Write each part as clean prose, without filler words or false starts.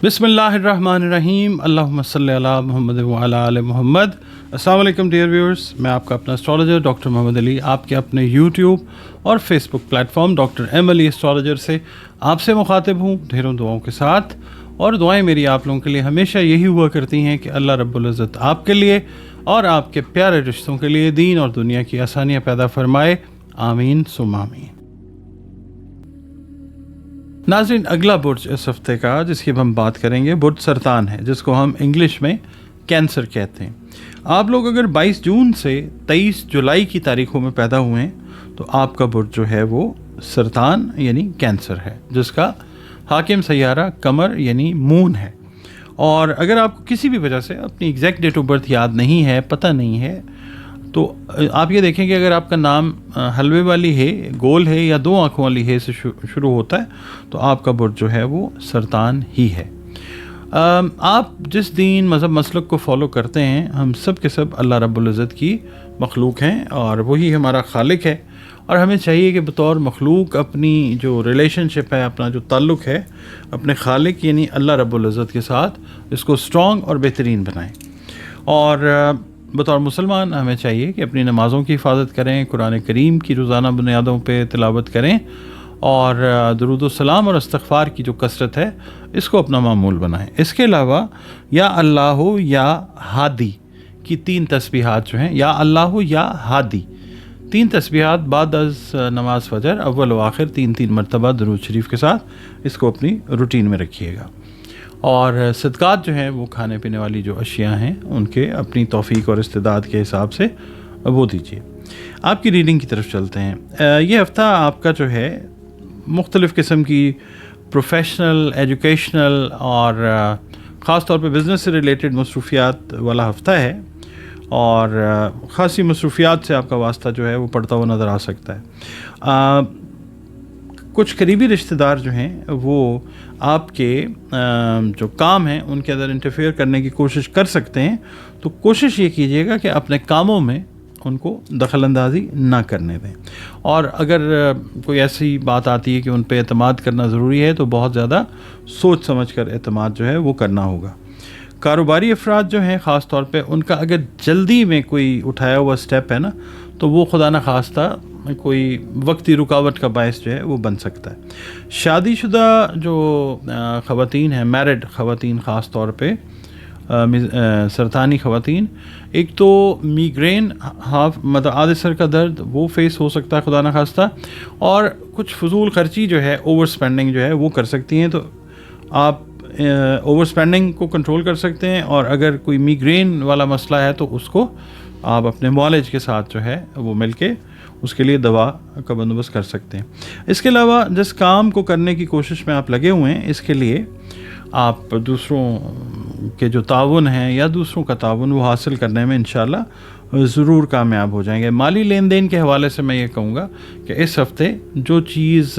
बिस्मिल्लाहिर्रहमानिर्रहीम अल्लाहुम्मा सल्ली अला मुहम्मद व अला आले मुहम्मद। अस्सलाम वालेकुम डियर व्यूअर्स, मैं आपका अपना एस्ट्रोलॉजर डॉक्टर मोहम्मद अली आपके अपने यूट्यूब और Facebook platform doctor M Ali astrologer से आपसे मुखातिब हूँ ढेरों दुआओं के साथ। और दुआएं मेरी आप लोगों के लिए हमेशा यही हुआ करती हैं कि अल्लाह रब्बुल इज़्ज़त आपके लिए और आपके प्यारे रिश्तों के लिए दीन और दुनिया की आसानियाँ पैदा फरमाए, आमीन सुम्मा आमीन। नाज़रीन, अगला बुर्ज इस हफ्ते का जिसकी हम बात करेंगे बुर्ज सरतान है, जिसको हम इंग्लिश में कैंसर कहते हैं। आप लोग अगर 22 जून से 23 जुलाई की तारीखों में पैदा हुए हैं तो आपका बुर्ज जो है वो सरतान यानी कैंसर है, जिसका हाकिम सैयारा कमर यानी मून है। और अगर आपको किसी भी वजह से अपनी एग्जैक्ट डेट ऑफ बर्थ याद नहीं है, पता नहीं है, तो आप ये देखें कि अगर आपका नाम हलवे वाली है, गोल है या दो आँखों वाली है से शुरू होता है तो आपका बुर्ज जो है वो सरतान ही है। आप जिस दीन मज़हब मसलक को फॉलो करते हैं, हम सब के सब अल्लाह रब्बुल इज़्ज़त की मखलूक हैं और वही हमारा खालिक है। और हमें चाहिए कि बतौर मखलूक अपनी जो रिलेशनशिप है, अपना जो ताल्लुक़ है अपने खालिक यानी अल्लाह रब्बुल इज़्ज़त के साथ, इसको स्ट्रॉन्ग और बेहतरीन बनाएं। और बतौर मुसलमान हमें चाहिए कि अपनी नमाज़ों की हिफाजत करें, कुरान करीम की रोज़ाना बुनियादों पे तिलावत करें और दुरूद व सलाम और इस्तिग़फ़ार की जो कसरत है इसको अपना मामूल बनाएं। इसके अलावा या अल्लाह या हादी की 3 तस्बीहात जो हैं, या अल्लाह या हादी 3 तस्बीहात बाद अज़ नमाज फ़जर अव्वल व आखिर 3 मरतबा दुरूद शरीफ के साथ इसको अपनी रूटीन में रखिएगा। और सदक़ात जो हैं वो खाने पीने वाली जो अशिया हैं उनके अपनी तौफ़ीक और इस्तिदाद के हिसाब से वो दीजिए। आपकी रीडिंग की तरफ चलते हैं। ये हफ़्ता आपका जो है मुख्तलिफ़ किस्म की प्रोफेशनल, एजुकेशनल और ख़ास तौर पे बिज़नेस से रिलेटेड मसरूफ़ियात वाला हफ़्ता है और ख़ासी मसरूफ़ियात से आपका वास्ता जो है वो पड़ता हुआ नज़र आ सकता है। कुछ करीबी रिश्तेदार जो हैं वो आपके जो काम हैं उनके अंदर इंटरफेयर करने की कोशिश कर सकते हैं, तो कोशिश ये कीजिएगा कि अपने कामों में उनको दखल अंदाज़ी ना करने दें। और अगर कोई ऐसी बात आती है कि उन पर एतमाद करना ज़रूरी है तो बहुत ज़्यादा सोच समझ कर एतमाद जो है वो करना होगा। कारोबारी अफराद जो हैं ख़ास तौर पे उनका अगर जल्दी में कोई उठाया हुआ स्टेप है ना, तो वो खुदा न खास्ता कोई वक्ती रुकावट का बायस जो है वो बन सकता है। शादीशुदा जो ख़वातीन हैं, मैरिड ख़वातीन ख़ास तौर पे सरतानी ख़वातीन, एक तो मीग्रेन मतलब आधे सर का दर्द वो फेस हो सकता है खुदा न खास्ता, और कुछ फजूल खर्ची जो है, ओवर स्पेंडिंग जो है वो कर सकती हैं। तो आप ओवर स्पेंडिंग को कंट्रोल कर सकते हैं, और अगर कोई मीग्रेन वाला मसला है तो उसको आप अपने मुआलिज के साथ जो है वो मिलके उसके लिए दवा का बंदोबस्त कर सकते हैं। इसके अलावा जिस काम को करने की कोशिश में आप लगे हुए हैं, इसके लिए आप दूसरों के जो ताउन हैं या दूसरों का ताउन वो हासिल करने में इंशाल्लाह ज़रूर कामयाब हो जाएंगे। माली लेन देन के हवाले से मैं ये कहूँगा कि इस हफ़्ते जो चीज़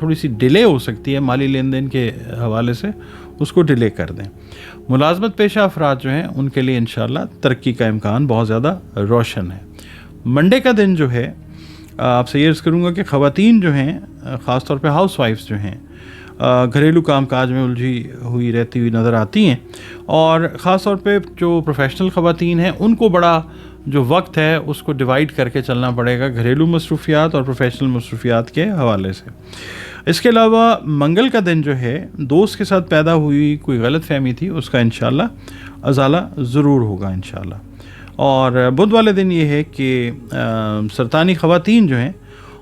थोड़ी सी डिले हो सकती है माली लेन देन के हवाले से, उसको डिले कर दें। मुलाजमत पेशा अफराद जो हैं उनके लिए इंशाल्लाह तरक्की का इम्कान बहुत ज़्यादा रोशन है। मंडे का दिन जो है आपसे ये अर्ज़ करूँगा कि ख़वातीन जो हैं ख़ास तौर पे हाउस वाइफ्स जो हैं घरेलू कामकाज में उलझी हुई रहती हुई नज़र आती हैं, और ख़ास तौर पे जो प्रोफेशनल ख़वातीन हैं उनको बड़ा जो वक्त है उसको डिवाइड करके चलना पड़ेगा घरेलू मसरूफ़ियात और प्रोफेशनल मसरूफ़ियात के हवाले से। इसके अलावा मंगल का दिन जो है दोस्त के साथ पैदा हुई कोई गलत फहमी थी उसका इंशाल्लाह अज़ाला ज़रूर होगा इंशाल्लाह। और बुध वाले दिन ये है कि सरतानी ख़वातीन जो हैं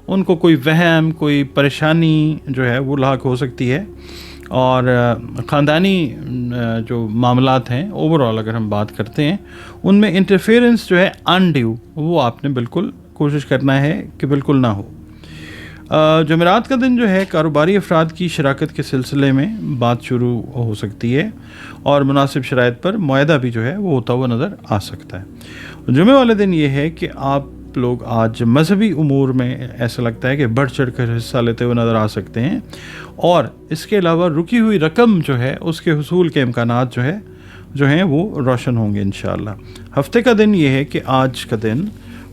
उनको कोई वहम, कोई परेशानी जो है वो लाक हो सकती है, और ख़ानदानी जो मामलात हैं ओवरऑल अगर हम बात करते हैं उनमें इंटरफेरेंस जो है अनड्यू वो आपने बिल्कुल कोशिश करना है कि बिल्कुल ना हो। जुमेरात का दिन जो है कारोबारी अफराद की शराकत के सिलसिले में बात शुरू हो सकती है और मुनासिब शराइत पर मुआहदा भी जो है वो होता हुआ नज़र आ सकता है। जुमे वाले दिन ये है कि आप लोग आज मजहबी उमूर में ऐसा लगता है कि बढ़ चढ़ कर हिस्सा लेते हुए नज़र आ सकते हैं, और इसके अलावा रुकी हुई रकम जो है उसके हुसूल के इम्कानात जो हैं वो रोशन होंगे इंशाअल्लाह। हफ्ते का दिन ये है कि आज का दिन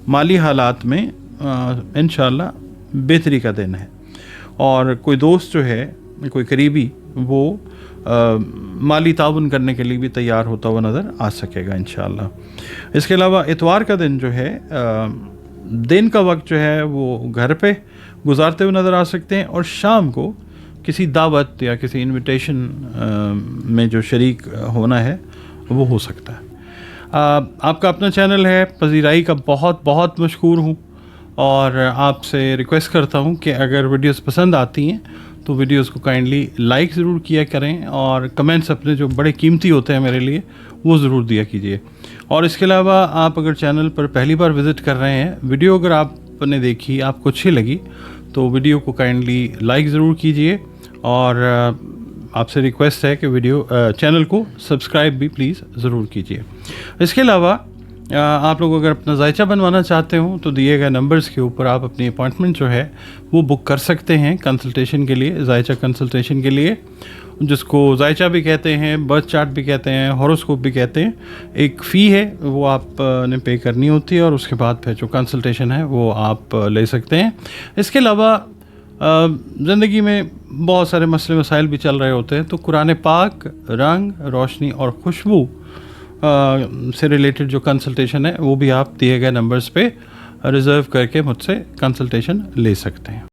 माली हालात में इंशाअल्लाह बेहतरी का दिन है, और कोई दोस्त जो है, कोई करीबी, वो माली ताउन करने के लिए भी तैयार होता हुआ नज़र आ सकेगा इंशाअल्लाह। इसके अलावा इतवार का दिन जो है दिन का वक्त जो है वो घर पे गुजारते हुए नज़र आ सकते हैं, और शाम को किसी दावत या किसी इनविटेशन में जो शरीक होना है वो हो सकता है। आपका अपना चैनल है पजीराई का बहुत बहुत मशकूर हूँ, और आपसे रिक्वेस्ट करता हूँ कि अगर वीडियोस पसंद आती हैं तो वीडियोस को काइंडली लाइक ज़रूर किया करें, और कमेंट्स अपने जो बड़े कीमती होते हैं मेरे लिए वो ज़रूर दिया कीजिए। और इसके अलावा आप अगर चैनल पर पहली बार विज़िट कर रहे हैं, वीडियो अगर आपने देखी आपको अच्छी लगी तो वीडियो को काइंडली लाइक ज़रूर कीजिए, और आपसे रिक्वेस्ट है कि चैनल को सब्सक्राइब भी प्लीज़ ज़रूर कीजिए। इसके अलावा आप लोग अगर अपना जायचा बनवाना चाहते हो तो दिए गए नंबर्स के ऊपर आप अपनी अपॉइंटमेंट जो है वो बुक कर सकते हैं कंसल्टेशन के लिए, जायचा कंसल्टेशन के लिए, जिसको जायचा भी कहते हैं, बर्थ चार्ट भी कहते हैं, हॉरोस्कोप भी कहते हैं। एक फ़ी है वो आपने पे करनी होती है, और उसके बाद फिर जो कंसल्टेशन है वो आप ले सकते हैं। इसके अलावा ज़िंदगी में बहुत सारे मसले मसाइल भी चल रहे होते हैं, तो कुरान पाक, रंग, रोशनी और खुशबू से रिलेटेड जो कंसल्टेशन है वो भी आप दिए गए नंबर्स पे रिज़र्व करके मुझसे कंसल्टेशन ले सकते हैं।